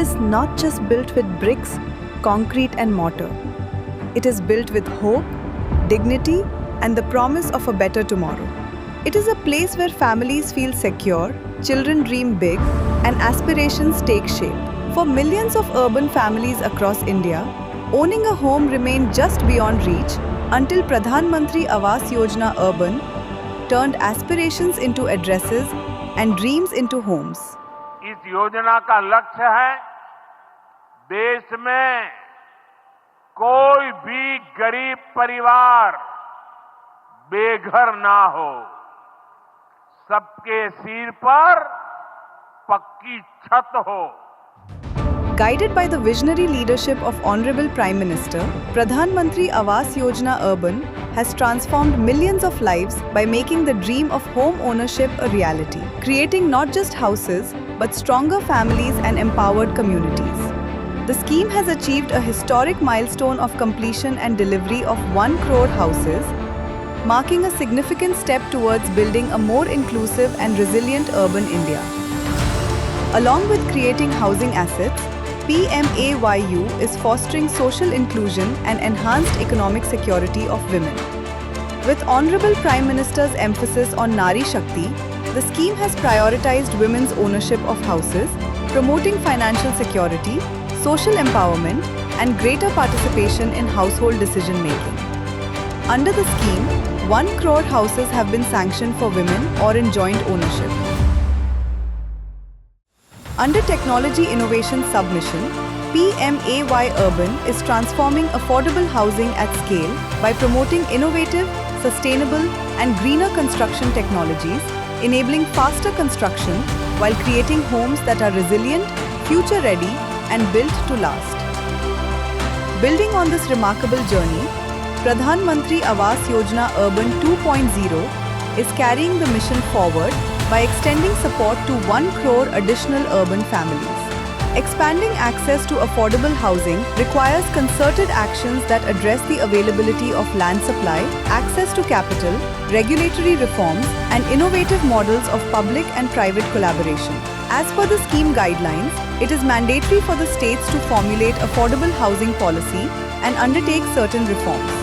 is not just built with bricks, concrete and mortar. It is built with hope, dignity and the promise of a better tomorrow. It is a place where families feel secure, children dream big and aspirations take shape. For millions of urban families across India, owning a home remained just beyond reach until Pradhan Mantri Awas Yojana Urban turned aspirations into addresses and dreams into homes. इस योजना का लक्ष्य है देश में कोई भी गरीब परिवार बेघर ना हो, सबके सिर पर पक्की छत हो. Guided by the visionary leadership of Honorable Prime Minister, Pradhan Mantri Awas Yojana Urban has transformed millions of lives by making the dream of home ownership a reality, creating not just houses but stronger families and empowered communities. The scheme has achieved a historic milestone of completion and delivery of 1 crore houses, marking a significant step towards building a more inclusive and resilient urban India. Along with creating housing assets, PMAYU is fostering social inclusion and enhanced economic security of women. With Honorable Prime Minister's emphasis on Nari Shakti, the scheme has prioritized women's ownership of houses, promoting financial security, social empowerment, and greater participation in household decision-making. Under the scheme, 1 crore houses have been sanctioned for women or in joint ownership. Under Technology Innovation Submission, PMAY Urban is transforming affordable housing at scale by promoting innovative, sustainable and greener construction technologies, enabling faster construction while creating homes that are resilient, future-ready and built to last. Building on this remarkable journey, Pradhan Mantri Awas Yojana Urban 2.0 is carrying the mission forward by extending support to 1 crore additional urban families. Expanding access to affordable housing requires concerted actions that address the availability of land supply, access to capital, regulatory reforms, and innovative models of public and private collaboration. As per the scheme guidelines, it is mandatory for the states to formulate affordable housing policy and undertake certain reforms.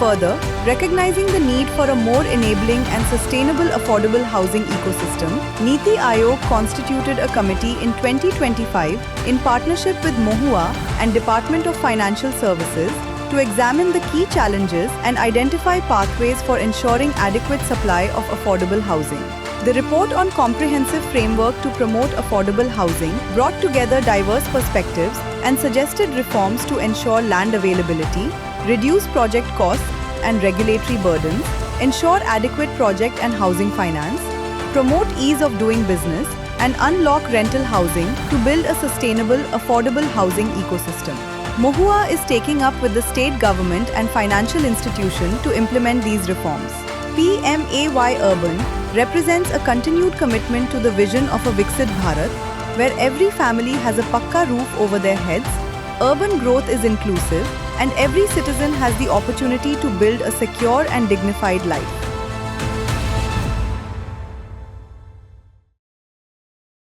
Further, recognizing the need for a more enabling and sustainable affordable housing ecosystem, Niti Aayog constituted a committee in 2025 in partnership with MoHUA and Department of Financial Services to examine the key challenges and identify pathways for ensuring adequate supply of affordable housing. The report on comprehensive framework to promote affordable housing brought together diverse perspectives and suggested reforms to ensure land availability, reduce project costs and regulatory burdens, ensure adequate project and housing finance, promote ease of doing business, and unlock rental housing to build a sustainable, affordable housing ecosystem. MoHUA is taking up with the state government and financial institution to implement these reforms. PMAY Urban represents a continued commitment to the vision of a Viksit Bharat, where every family has a pakka roof over their heads, urban growth is inclusive, and every citizen has the opportunity to build a secure and dignified life.